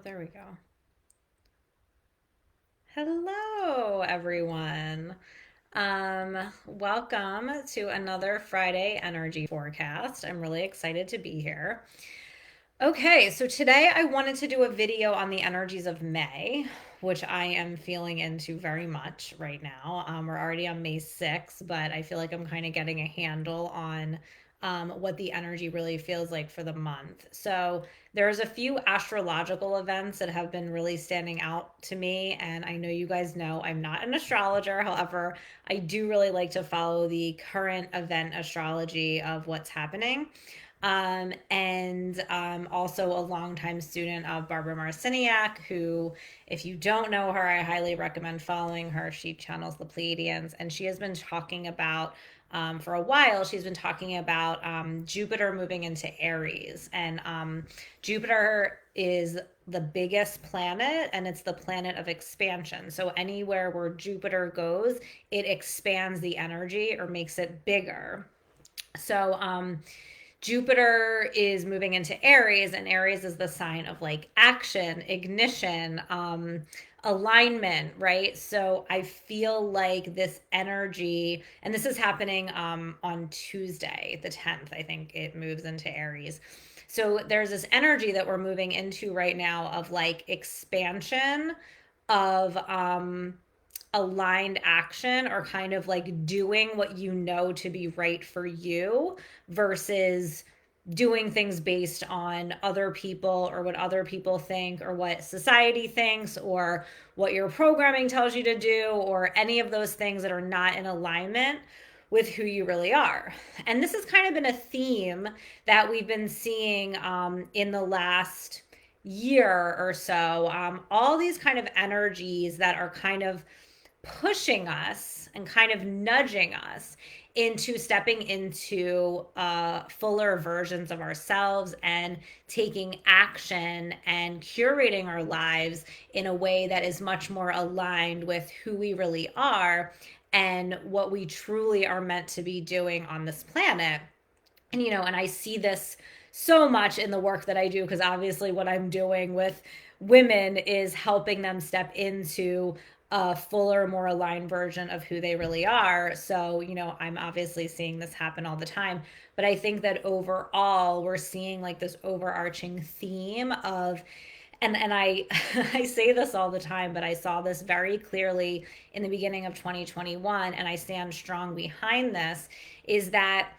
There we go. Hello, everyone. Welcome to another Friday energy forecast. I'm really excited to be here. Okay, so today I wanted to do a video on the energies of May, which I am feeling into very much right now. We're already on May 6th, but I feel like I'm kind of getting a handle on what the energy really feels like for the month. So there's a few astrological events that have been really standing out to me, and I know you guys know I'm not an astrologer. However, I do really like to follow the current event astrology of what's happening. And also a longtime student of Barbara Marciniak, who, if you don't know her, I highly recommend following her. She channels the Pleiadians, and she has been talking about, for a while, she's been talking about Jupiter moving into Aries. And Jupiter is the biggest planet, and it's the planet of expansion. So anywhere where Jupiter goes, it expands the energy or makes it bigger. So Jupiter is moving into Aries, and Aries is the sign of like action, ignition, alignment, right? So I feel like this energy, and this is happening on Tuesday, the 10th, I think it moves into Aries. So there's this energy that we're moving into right now of like expansion, of aligned action, or kind of like doing what you know to be right for you versus doing things based on other people or what other people think or what society thinks or what your programming tells you to do or any of those things that are not in alignment with who you really are. And this has kind of been a theme that we've been seeing in the last year or so. All these kind of energies that are kind of pushing us and kind of nudging us into stepping into fuller versions of ourselves and taking action and curating our lives in a way that is much more aligned with who we really are and what we truly are meant to be doing on this planet. And I see this so much in the work that I do, because obviously what I'm doing with women is helping them step into a fuller, more aligned version of who they really are. So I'm obviously seeing this happen all the time. But I think that overall, we're seeing like this overarching theme of, and I I say this all the time, but I saw this very clearly in the beginning of 2021, and I stand strong behind this, is that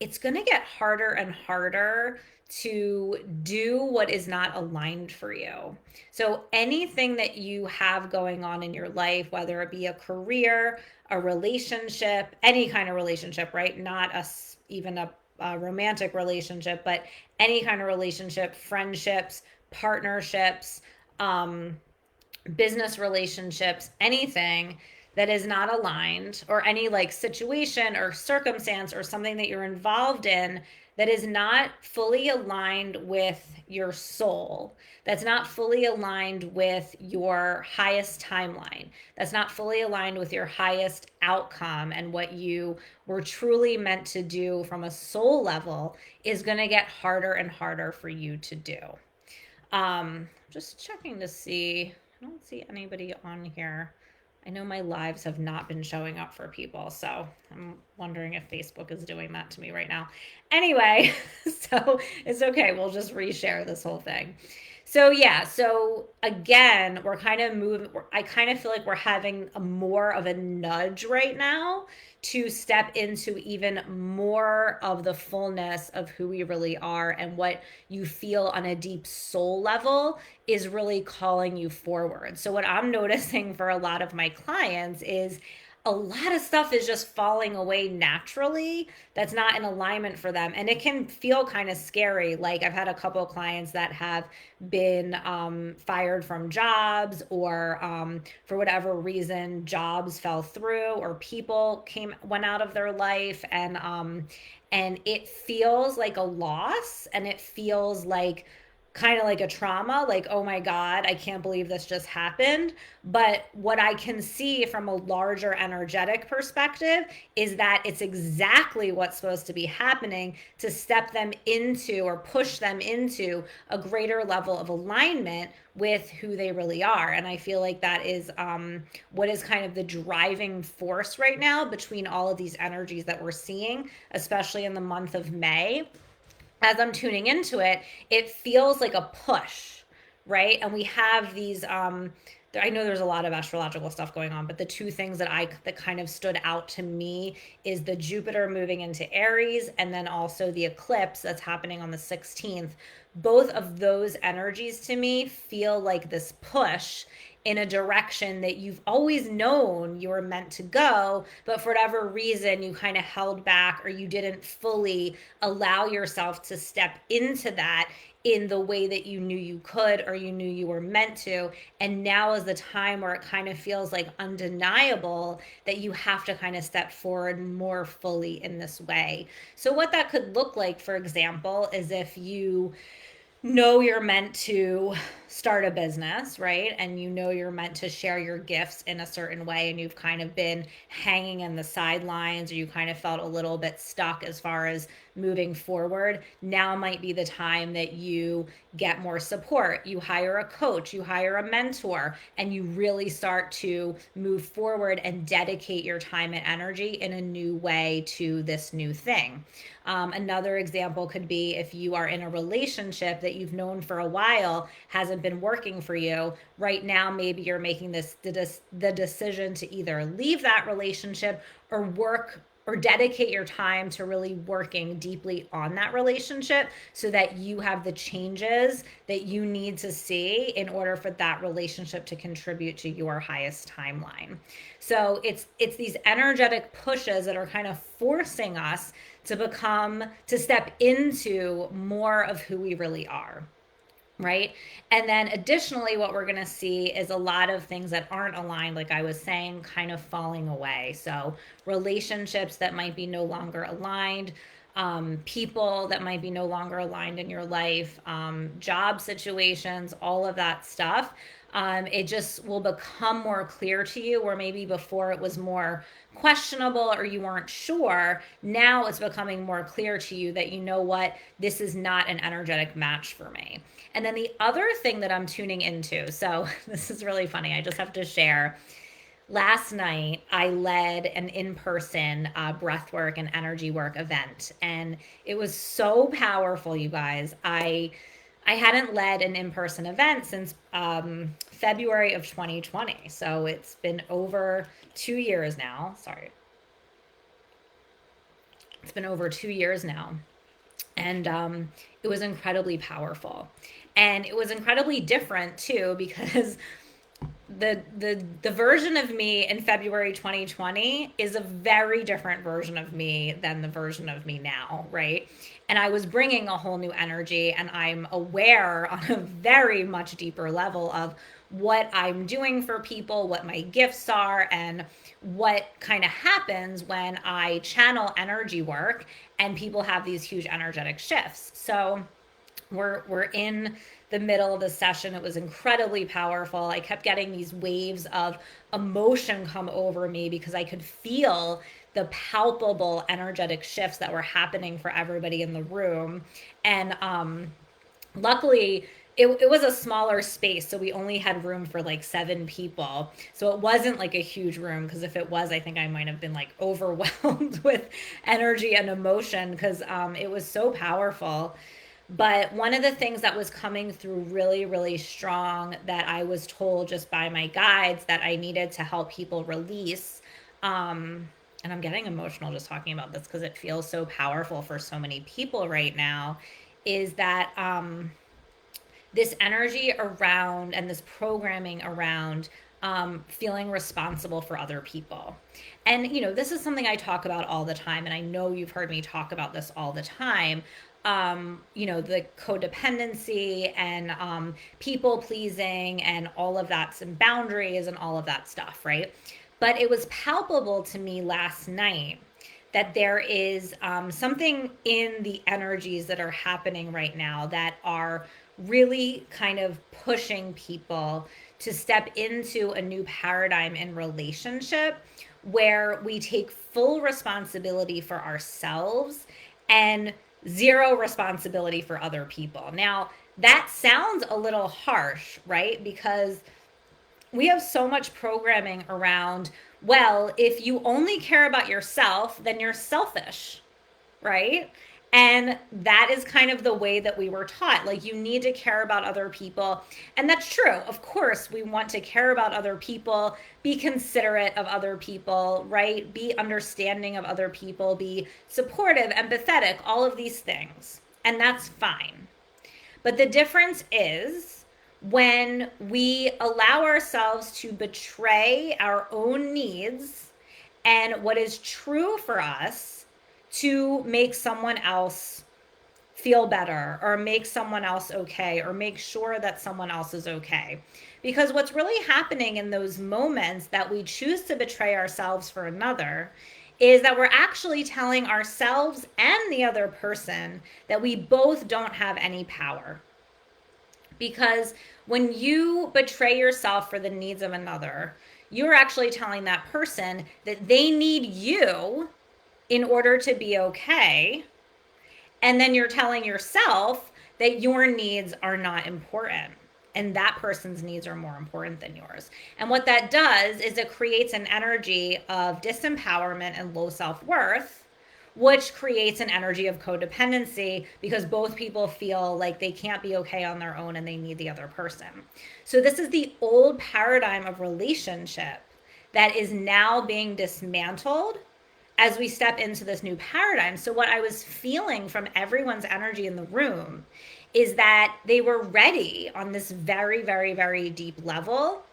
it's going to get harder and harder to do what is not aligned for you. So, anything that you have going on in your life, whether it be a career, a relationship, any kind of relationship, right? Not even a romantic relationship, but any kind of relationship, friendships, partnerships, um, business relationships, anything that is not aligned, or any like situation or circumstance or something that you're involved in that is not fully aligned with your soul, that's not fully aligned with your highest timeline, that's not fully aligned with your highest outcome and what you were truly meant to do from a soul level, is going to get harder and harder for you to do. Just checking to see. I don't see anybody on here. I know my lives have not been showing up for people, so I'm wondering if Facebook is doing that to me right now. Anyway, so it's okay. We'll just reshare this whole thing. So yeah, so again, we're kind of moving. I kind of feel like we're having a more of a nudge right now to step into even more of the fullness of who we really are, and what you feel on a deep soul level is really calling you forward. So what I'm noticing for a lot of my clients is a lot of stuff is just falling away naturally, that's not in alignment for them, and it can feel kind of scary. Like, I've had a couple of clients that have been fired from jobs, or for whatever reason jobs fell through, or people went out of their life, and it feels like a loss, and it feels like kind of like a trauma, like, oh my God, I can't believe this just happened. But what I can see from a larger energetic perspective is that it's exactly what's supposed to be happening to step them into or push them into a greater level of alignment with who they really are. And I feel like that is what is kind of the driving force right now between all of these energies that we're seeing, especially in the month of May. As I'm tuning into it, it feels like a push, right? And we have these I know there's a lot of astrological stuff going on, but the two things that kind of stood out to me is the Jupiter moving into Aries and then also the eclipse that's happening on the 16th. Both of those energies to me feel like this push in a direction that you've always known you were meant to go, but for whatever reason, you kind of held back or you didn't fully allow yourself to step into that in the way that you knew you could or you knew you were meant to. And now is the time where it kind of feels like undeniable that you have to kind of step forward more fully in this way. So, what that could look like, for example, is if you know you're meant to start a business, right? And you know you're meant to share your gifts in a certain way, and you've kind of been hanging in the sidelines, or you kind of felt a little bit stuck as far as moving forward. Now might be the time that you get more support. You hire a coach, you hire a mentor, and you really start to move forward and dedicate your time and energy in a new way to this new thing. Another example could be if you are in a relationship that you've known for a while hasn't been working for you. Right now, maybe you're making the decision to either leave that relationship or work or dedicate your time to really working deeply on that relationship so that you have the changes that you need to see in order for that relationship to contribute to your highest timeline. So it's these energetic pushes that are kind of forcing us to step into more of who we really are, right? And then additionally, what we're going to see is a lot of things that aren't aligned, like I was saying, kind of falling away. So relationships that might be no longer aligned, people that might be no longer aligned in your life, job situations, all of that stuff. It just will become more clear to you, where maybe before it was more questionable or you weren't sure. Now it's becoming more clear to you that, you know what, this is not an energetic match for me. And then the other thing that I'm tuning into, so this is really funny, I just have to share. Last night, I led an in-person breathwork and energy work event, and it was so powerful, you guys. I hadn't led an in-person event since February of 2020, so it's been over 2 years now. Sorry, it's been over 2 years now, and it was incredibly powerful, and it was incredibly different too because the version of me in February 2020 is a very different version of me than the version of me now, right? And I was bringing a whole new energy, and I'm aware on a very much deeper level of what I'm doing for people, what my gifts are, and what kind of happens when I channel energy work and people have these huge energetic shifts. So we're in the middle of the session. It was incredibly powerful. I kept getting these waves of emotion come over me because I could feel the palpable energetic shifts that were happening for everybody in the room. And luckily, it was a smaller space, so we only had room for like 7 people. So it wasn't like a huge room, because if it was, I think I might have been like overwhelmed with energy and emotion, because it was so powerful. But one of the things that was coming through really, really strong that I was told just by my guides that I needed to help people release, and I'm getting emotional just talking about this because it feels so powerful for so many people right now, is that this energy around and this programming around feeling responsible for other people. And, this is something I talk about all the time, and I know you've heard me talk about this all the time. The codependency and people pleasing and all of that, some boundaries and all of that stuff, right? But it was palpable to me last night that there is something in the energies that are happening right now that are really kind of pushing people to step into a new paradigm in relationship where we take full responsibility for ourselves and zero responsibility for other people. Now, that sounds a little harsh, right? Because we have so much programming around, well, if you only care about yourself, then you're selfish, right? And that is kind of the way that we were taught. Like, you need to care about other people. And that's true. Of course, we want to care about other people, be considerate of other people, right? Be understanding of other people, be supportive, empathetic, all of these things. And that's fine. But the difference is when we allow ourselves to betray our own needs and what is true for us to make someone else feel better or make someone else okay or make sure that someone else is okay. Because what's really happening in those moments that we choose to betray ourselves for another is that we're actually telling ourselves and the other person that we both don't have any power. Because when you betray yourself for the needs of another, you're actually telling that person that they need you in order to be okay. And then you're telling yourself that your needs are not important and that person's needs are more important than yours. And what that does is it creates an energy of disempowerment and low self worth, which creates an energy of codependency because both people feel like they can't be okay on their own and they need the other person. So, this is the old paradigm of relationship that is now being dismantled as we step into this new paradigm. So, what I was feeling from everyone's energy in the room is that they were ready on this very, very, very deep level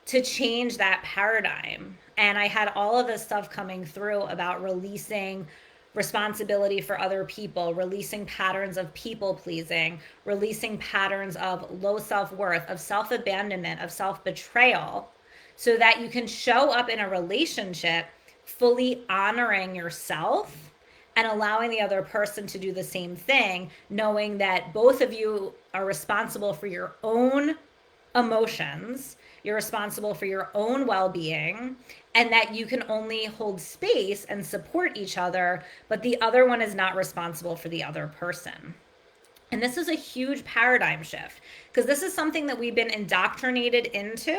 to change that paradigm. And I had all of this stuff coming through about releasing responsibility for other people, releasing patterns of people pleasing, releasing patterns of low self worth, of self abandonment, of self betrayal, so that you can show up in a relationship fully honoring yourself and allowing the other person to do the same thing, knowing that both of you are responsible for your own emotions, you're responsible for your own well-being, and that you can only hold space and support each other, but the other one is not responsible for the other person. And this is a huge paradigm shift because this is something that we've been indoctrinated into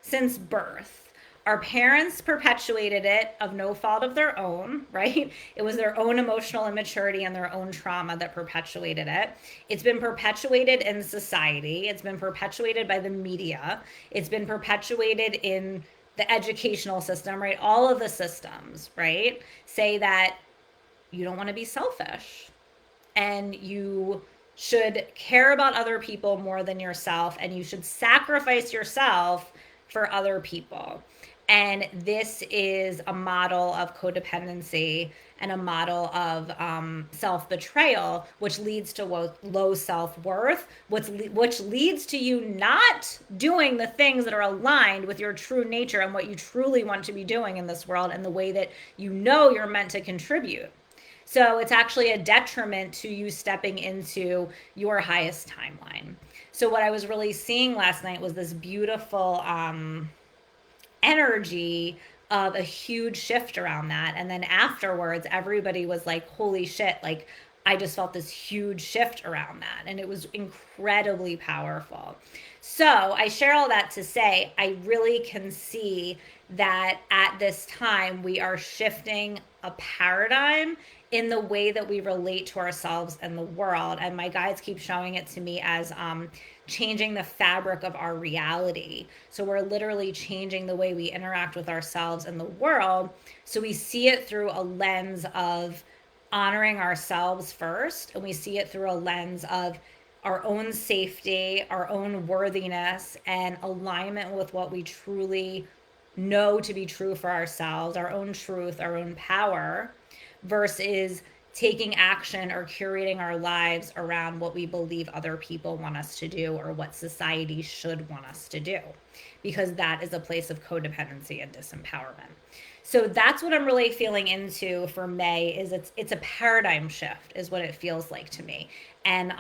since birth. Our parents perpetuated it of no fault of their own, right? It was their own emotional immaturity and their own trauma that perpetuated it. It's been perpetuated in society. It's been perpetuated by the media. It's been perpetuated in the educational system, right? All of the systems, right? Say that you don't want to be selfish and you should care about other people more than yourself and you should sacrifice yourself for other people. And this is a model of codependency and a model of self-betrayal, which leads to low self-worth, which leads to you not doing the things that are aligned with your true nature and what you truly want to be doing in this world and the way that you know you're meant to contribute. So it's actually a detriment to you stepping into your highest timeline. So what I was really seeing last night was this beautiful energy of a huge shift around that. And then afterwards, everybody was like, holy shit, like I just felt this huge shift around that. And it was incredibly powerful. So I share all that to say, I really can see that at this time, we are shifting a paradigm in the way that we relate to ourselves and the world. And my guides keep showing it to me as changing the fabric of our reality. So we're literally changing the way we interact with ourselves and the world. So we see it through a lens of honoring ourselves first, and we see it through a lens of our own safety, our own worthiness, and alignment with what we truly know to be true for ourselves, our own truth, our own power, versus taking action or curating our lives around what we believe other people want us to do or what society should want us to do, because that is a place of codependency and disempowerment. So that's what I'm really feeling into for May. Is it's a paradigm shift is what it feels like to me. And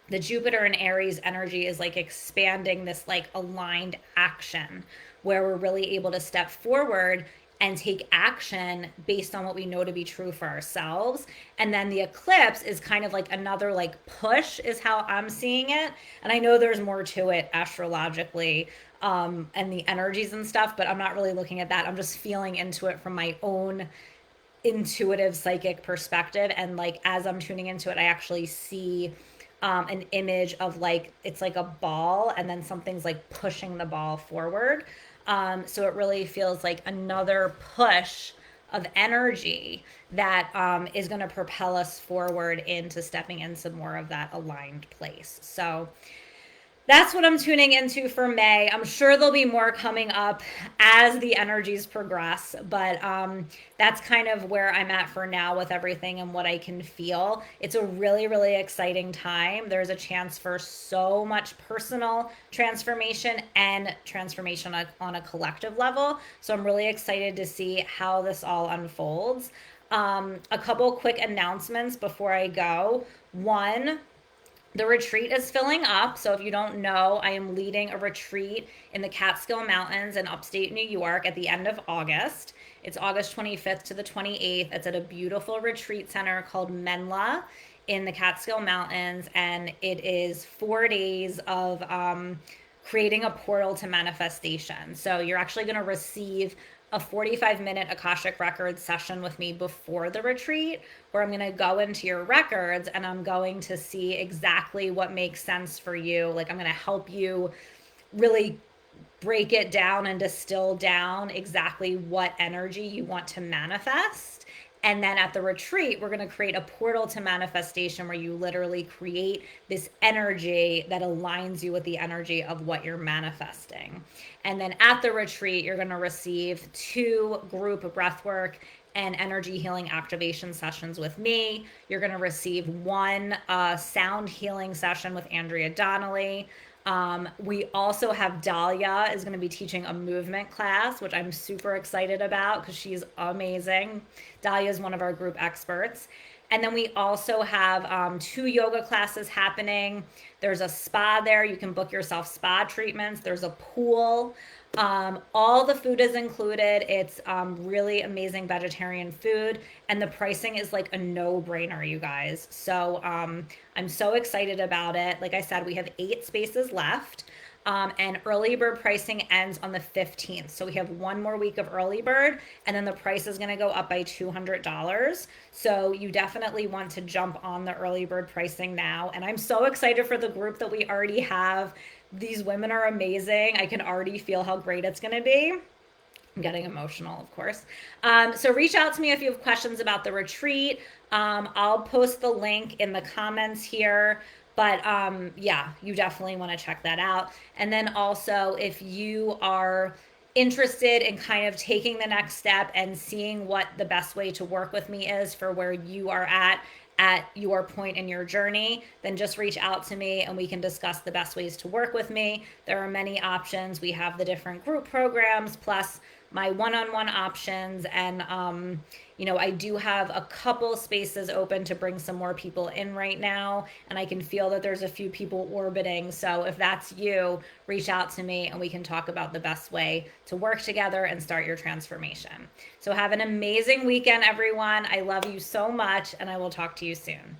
the Jupiter and Aries energy is like expanding this like aligned action where we're really able to step forward and take action based on what we know to be true for ourselves. And then the eclipse is kind of like another like push is how I'm seeing it. And I know there's more to it astrologically, and the energies and stuff, but I'm not really looking at that. I'm just feeling into it from my own intuitive psychic perspective. And like as I'm tuning into it, I actually see an image of like it's like a ball and then something's like pushing the ball forward. So it really feels like another push of energy that is going to propel us forward into stepping into more of that aligned place. So that's what I'm tuning into for May. I'm sure there'll be more coming up as the energies progress, but that's kind of where I'm at for now with everything and what I can feel. It's a really, really exciting time. There's a chance for so much personal transformation and transformation on a collective level. So I'm really excited to see how this all unfolds. A couple quick announcements before I go. One, the retreat is filling up. So if you don't know, I am leading a retreat in the Catskill Mountains in upstate New York at the end of August. It's August 25th to the 28th. It's at a beautiful retreat center called Menla in the Catskill Mountains. And it is 4 days of creating a portal to manifestation. So you're actually going to receive a 45-minute Akashic Records session with me before the retreat, where I'm going to go into your records and I'm going to see exactly what makes sense for you. Like I'm going to help you really break it down and distill down exactly what energy you want to manifest. And then at the retreat, we're going to create a portal to manifestation where you literally create this energy that aligns you with the energy of what you're manifesting. And then at the retreat, you're going to receive 2 group breathwork and energy healing activation sessions with me. You're going to receive 1 sound healing session with Andrea Donnelly. We also have Dahlia is going to be teaching a movement class, which I'm super excited about because she's amazing. Dahlia is one of our group experts. And then we also have 2 yoga classes happening. There's a spa there. You can book yourself spa treatments. There's a pool. All the food is included. It's really amazing vegetarian food. And the pricing is like a no-brainer, you guys. So I'm so excited about it. Like I said, we have 8 spaces left. And early bird pricing ends on the 15th. So we have 1 more week of early bird, and then the price is going to go up by $200. So you definitely want to jump on the early bird pricing now. And I'm so excited for the group that we already have. These women are amazing. I can already feel how great it's going to be. I'm getting emotional, of course. So reach out to me if you have questions about the retreat. I'll post the link in the comments here. But yeah, you definitely want to check that out. And then also, if you are interested in kind of taking the next step and seeing what the best way to work with me is for where you are at your point in your journey, then just reach out to me and we can discuss the best ways to work with me. There are many options. We have the different group programs plus my one-on-one options, and I do have a couple spaces open to bring some more people in right now, and I can feel that there's a few people orbiting. So if that's you, reach out to me and we can talk about the best way to work together and start your transformation. So have an amazing weekend, everyone. I love you so much, and I will talk to you soon.